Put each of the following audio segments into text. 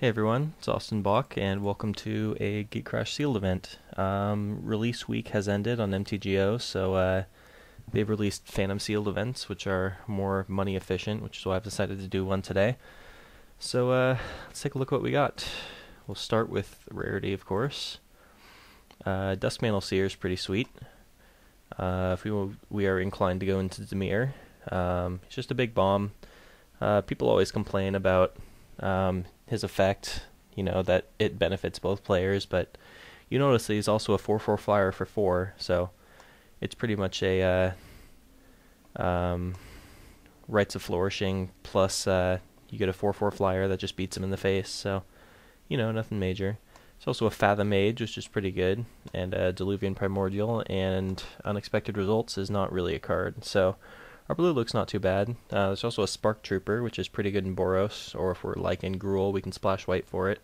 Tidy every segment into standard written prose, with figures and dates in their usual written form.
Hey everyone, it's Austin Bach, and welcome to a Gatecrash Sealed event. Release week has ended on MTGO, so they've released Phantom Sealed events, which are more money efficient, which is why I've decided to do one today. So let's take a look at what we got. We'll start with rarity, of course. Duskmantle Seer is pretty sweet. If we are inclined to go into Dimir. It's just a big bomb. People always complain about his effect, that it benefits both players, but you notice that he's also a 4/4 flyer for 4, so it's pretty much a Rites of Flourishing plus you get a 4/4 flyer that just beats him in the face, so nothing major. It's also a Fathom Mage, which is pretty good, and a Diluvian Primordial, and Unexpected Results is not really a card, so our blue looks not too bad. There's also a Spark Trooper, which is pretty good in Boros, or if we're like in Gruul, we can splash white for it.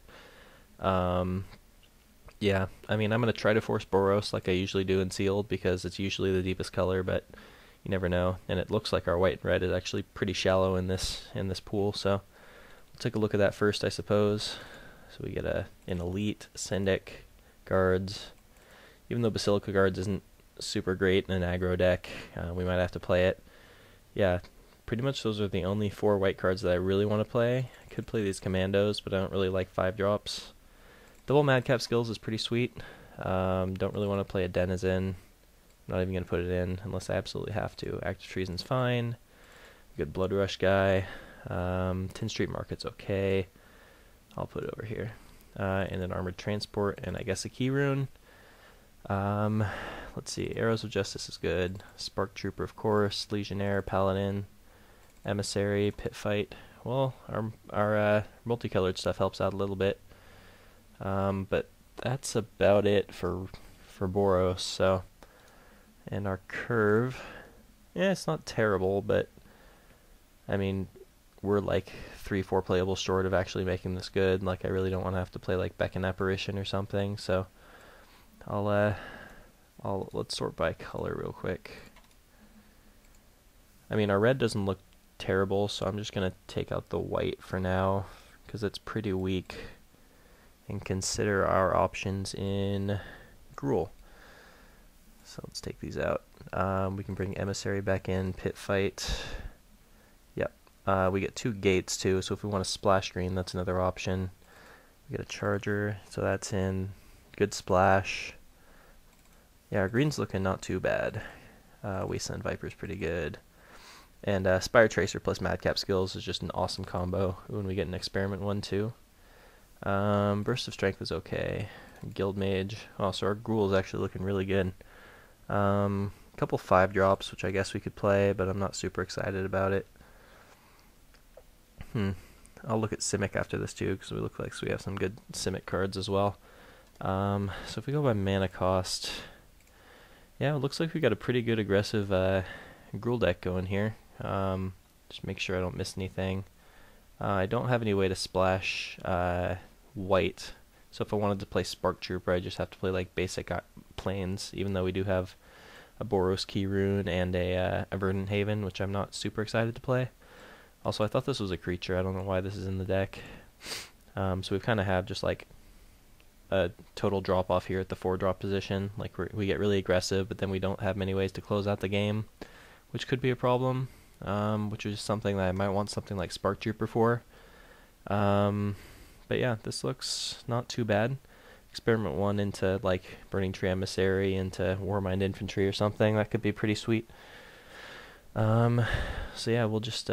Yeah, I'm going to try to force Boros like I usually do in Sealed, because it's usually the deepest color, but you never know. And it looks like our white and red is actually pretty shallow in this pool, so we'll take a look at that first, I suppose. So we get an Elite, Syndic, Guards. Even though Basilica Guards isn't super great in an aggro deck, we might have to play it. Yeah, pretty much those are the only 4 white cards that I really want to play. I could play these Commandos, but I don't really like 5 drops. Double Madcap Skills is pretty sweet. Don't really want to play a Denizen. I'm not even going to put it in unless I absolutely have to. Active Treason's fine. Good Blood Rush guy. 10 Street Market's okay. I'll put it over here. And an Armored Transport, and I guess a Key Rune. Let's see, Arrows of Justice is good. Spark Trooper, of course. Legionnaire, Paladin, Emissary, Pit Fight. Well, our multicolored stuff helps out a little bit. But that's about it for Boros. So, and our curve, yeah, it's not terrible, but I mean, we're like 3-4 playables short of actually making this good. Like, I really don't want to have to play like Beckon Apparition or something. So, let's sort by color real quick. I mean, our red doesn't look terrible, so I'm just going to take out the white for now, because it's pretty weak, and consider our options in Gruul. So let's take these out. We can bring Emissary back in, Pit Fight. Yep. We get 2 gates too, so if we want to splash green, that's another option. We get a Charger, so that's in. Good splash. Yeah, our green's looking not too bad. Wasteland Viper's pretty good. And Spire Tracer plus Madcap Skills is just an awesome combo when we get an Experiment one too. Burst of Strength is okay. Guild Mage. Oh, so our Gruul is actually looking really good. Couple 5 drops, which I guess we could play, but I'm not super excited about it. I'll look at Simic after this too, because we look like we have some good Simic cards as well. So if we go by mana cost, yeah, it looks like we got a pretty good aggressive Gruul deck going here. Just make sure I don't miss anything. I don't have any way to splash white, so if I wanted to play Spark Trooper, I just have to play like basic planes, even though we do have a Boros Key Rune and a Verdant Haven, which I'm not super excited to play. Also, I thought this was a creature. I don't know why this is in the deck. So we kind of have just like a total drop off here at the 4-drop position. Like we get really aggressive, but then we don't have many ways to close out the game, which could be a problem. Which is something that I might want something like Spark Trooper for. But yeah, this looks not too bad. Experiment 1 into like Burning Tree Emissary into Warmind Infantry or something. That could be pretty sweet. So yeah, we'll just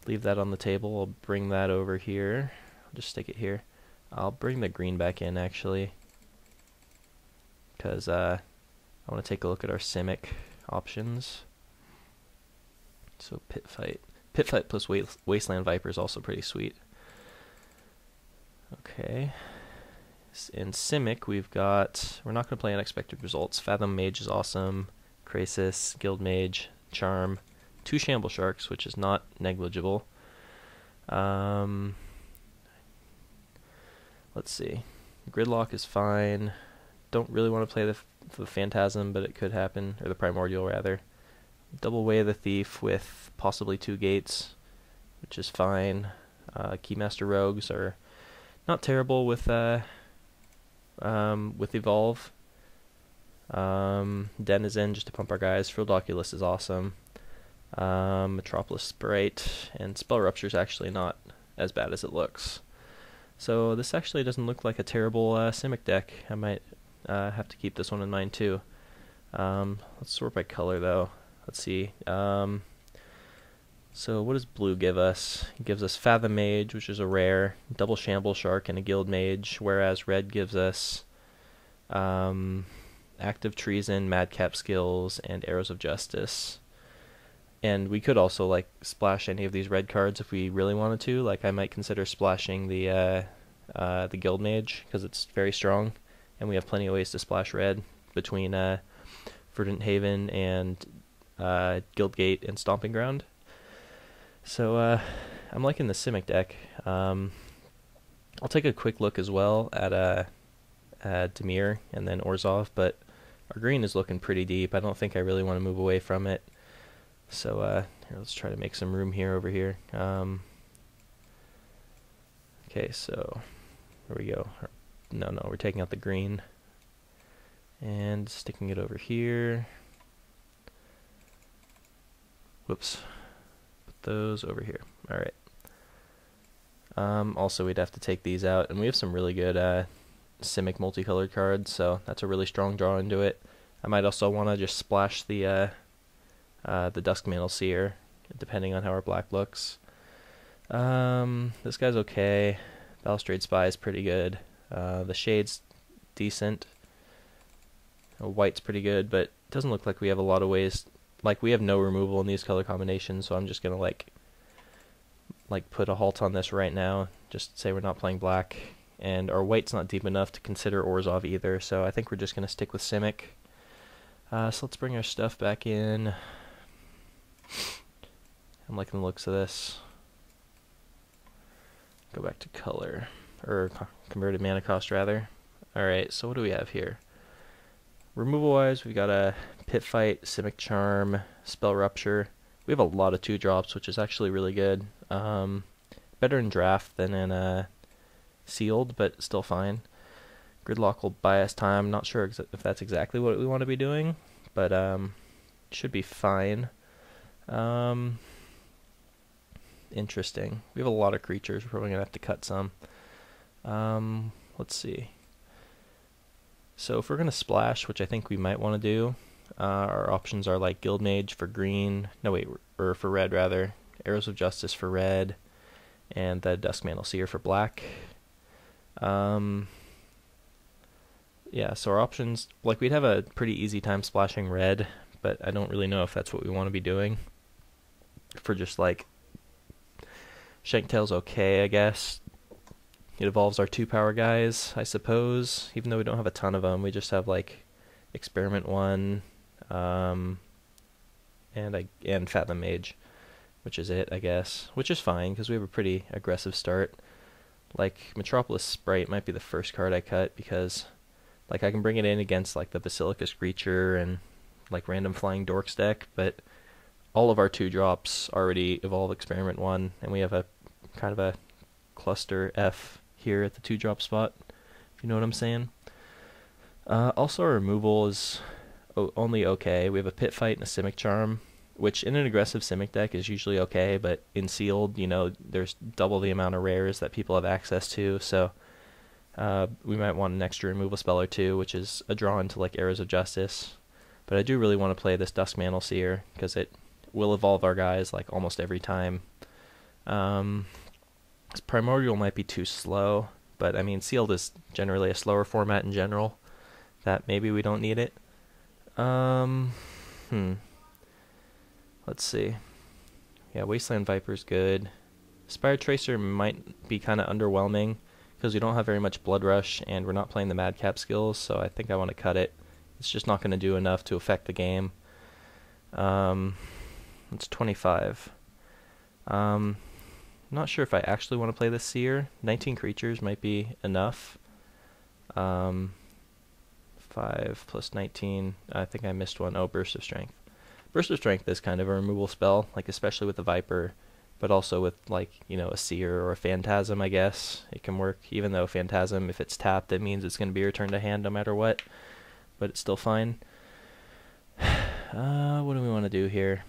leave that on the table. I'll bring that over here. I'll just stick it here. I'll bring the green back in, actually, because I want to take a look at our Simic options. So Pit Fight plus Wasteland Viper is also pretty sweet. Okay. In Simic, we're not going to play Unexpected Results. Fathom Mage is awesome. Krasis, Guild Mage, Charm. 2 Shamble Sharks, which is not negligible. Let's see. Gridlock is fine. Don't really want to play the Phantasm, but it could happen. Or the Primordial, rather. Double Way of the Thief with possibly 2 gates, which is fine. Keymaster Rogues are Not terrible with Evolve. Denizen just to pump our guys. Frilled Oculus is awesome. Metropolis Sprite, and Spell Rupture is actually not as bad as it looks. So this actually doesn't look like a terrible Simic deck. I might have to keep this one in mind too. Let's sort by color though. Let's see. So what does blue give us? It gives us Fathom Mage, which is a rare, Double Shamble Shark, and a Guild Mage, whereas red gives us Active Treason, Madcap Skills, and Arrows of Justice. And we could also like splash any of these red cards if we really wanted to. Like I might consider splashing the Guild Mage because it's very strong, and we have plenty of ways to splash red between Verdant Haven and Guildgate and Stomping Ground. So I'm liking the Simic deck. I'll take a quick look as well at Dimir and then Orzhov, but our green is looking pretty deep. I don't think I really want to move away from it. So here, let's try to make some room here over here. Okay, so there we go. No, we're taking out the green and sticking it over here. Whoops. Put those over here. All right. Also, we'd have to take these out, and we have some really good Simic multicolored cards, so that's a really strong draw into it. I might also want to just splash the Duskmantle Seer, depending on how our black looks. This guy's okay. Balustrade Spy is pretty good. The Shade's decent. White's pretty good, but it doesn't look like we have a lot of ways. Like, we have no removal in these color combinations, so I'm just gonna like put a halt on this right now. Just say we're not playing black, and our white's not deep enough to consider Orzhov either. So I think we're just gonna stick with Simic. So let's bring our stuff back in. I'm liking the looks of this. Go back to color, or converted mana cost rather. Alright, so what do we have here? Removal wise, we've got a Pit Fight, Simic Charm, Spell Rupture. We have a lot of 2-drops, which is actually really good. Better in draft than in sealed, but still fine. Gridlock will buy us time. Not sure if that's exactly what we want to be doing, but should be fine. Interesting. We have a lot of creatures. We're probably going to have to cut some. Let's see. So if we're going to splash, which I think we might want to do, our options are like Guild Mage for green, or for red rather, Arrows of Justice for red, and the Duskmantle Seer for black. Yeah, so our options, like we'd have a pretty easy time splashing red, but I don't really know if that's what we want to be doing. For just like, Shanktail's okay, I guess. It evolves our 2-power guys, I suppose, even though we don't have a ton of them. We just have like Experiment 1, and Fathom Mage, which is it, I guess. Which is fine, because we have a pretty aggressive start. Like, Metropolis Sprite might be the first card I cut, because like I can bring it in against like the Basilica Screecher and like random Flying Dorks deck, but all of our 2-drops already evolve Experiment 1, and we have a kind of a cluster F here at the 2-drop spot, if you know what I'm saying. Also, our removal is only okay. We have a Pit Fight and a Simic Charm, which in an aggressive Simic deck is usually okay, but in sealed, you know, there's double the amount of rares that people have access to, so we might want an extra removal spell or two, which is a draw into like Arrows of Justice. But I do really want to play this Duskmantle Seer, because it will evolve our guys like almost every time. Primordial might be too slow, but I mean sealed is generally a slower format in general, that maybe we don't need it. Let's see. Yeah, Wasteland Viper's good. Spire Tracer might be kind of underwhelming, because we don't have very much Blood Rush, and we're not playing the Madcap skills, so I think I want to cut it. It's just not going to do enough to affect the game. It's 25. Not sure if I actually want to play this Seer. 19 creatures might be enough. 5 plus 19. I think I missed one. Oh, Burst of Strength. Burst of Strength is kind of a removal spell, like especially with the Viper. but also with like, you know, a Seer or a Phantasm, I guess it can work. Even though Phantasm, if it's tapped, it means it's going to be returned to hand no matter what, but it's still fine. What do we want to do here?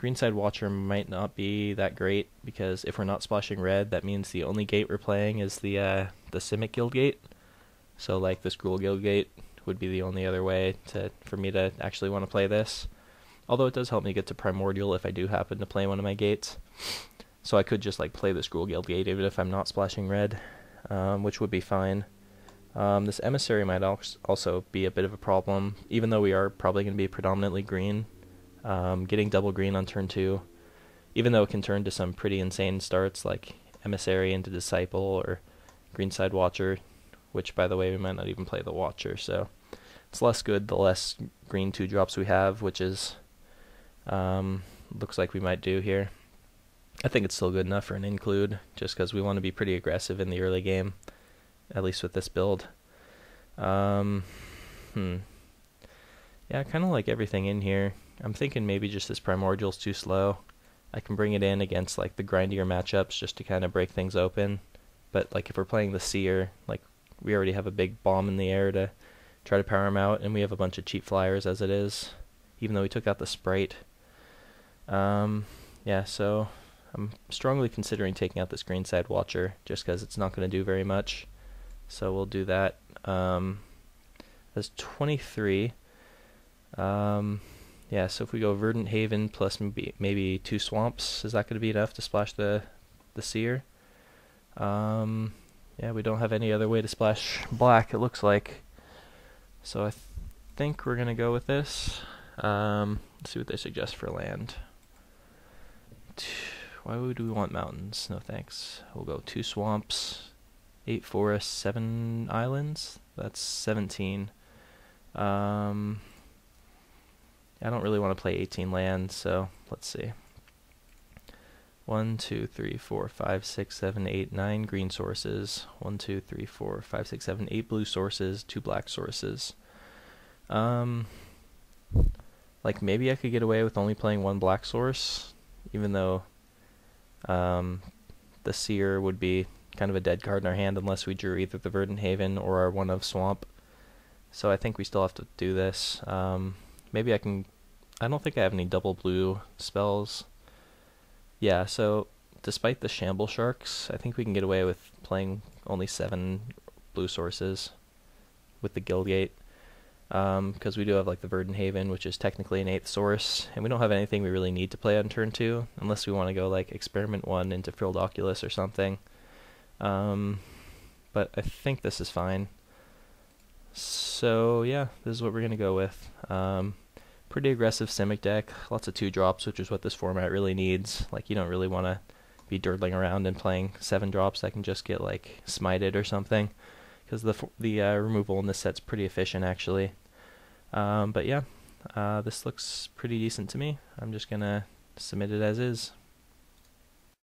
Greenside Watcher might not be that great, because if we're not splashing red, that means the only gate we're playing is the Simic Guild gate. So like this Gruul Guild gate would be the only other way for me to actually want to play this. Although it does help me get to Primordial if I do happen to play one of my gates. So I could just like play this Gruul Guild gate even if I'm not splashing red, which would be fine. This Emissary might also be a bit of a problem, even though we are probably going to be predominantly green. Getting double green on turn 2, even though it can turn to some pretty insane starts like Emissary into Disciple or Greenside Watcher, which by the way we might not even play the Watcher, so it's less good the less green 2-drops we have, which is looks like we might do here. I think it's still good enough for an include, just because we want to be pretty aggressive in the early game, at least with this build. Yeah, I kind of like everything in here. I'm thinking maybe just this Primordial's too slow. I can bring it in against like the grindier matchups just to kind of break things open. But like if we're playing the Seer, like we already have a big bomb in the air to try to power him out, and we have a bunch of cheap flyers as it is, even though we took out the Sprite. Yeah, so I'm strongly considering taking out this Greenside Watcher just because it's not going to do very much. So we'll do that. That's 23. Yeah, so if we go Verdant Haven plus maybe 2 Swamps, is that going to be enough to splash the Seer? Yeah, we don't have any other way to splash black, it looks like. So I think we're going to go with this. Let's see what they suggest for land. Why would we want mountains? No thanks. We'll go 2 swamps, 8 forests, 7 islands. That's 17. I don't really want to play 18 lands, so let's see. 1, 2, 3, 4, 5, 6, 7, 8, 9 green sources. 1, 2, 3, 4, 5, 6, 7, 8 blue sources, 2 black sources. Like maybe I could get away with only playing 1 black source, even though the Seer would be kind of a dead card in our hand unless we drew either the Verdant Haven or our 1 of Swamp. So I think we still have to do this. Maybe I don't think I have any double blue spells. Yeah, so despite the Shamble Sharks, I think we can get away with playing only 7 blue sources with the Guildgate. Because we do have like the Verdant Haven, which is technically an 8th source, and we don't have anything we really need to play on turn 2, unless we want to go like Experiment 1 into Frilled Oculus or something. But I think this is fine. So yeah, this is what we're going to go with. Pretty aggressive Simic deck, lots of 2-drops, which is what this format really needs. Like you don't really want to be dirtling around and playing 7-drops that can just get like smited or something, because the removal in this set's pretty efficient actually. But yeah, this looks pretty decent to me. I'm just gonna submit it as is.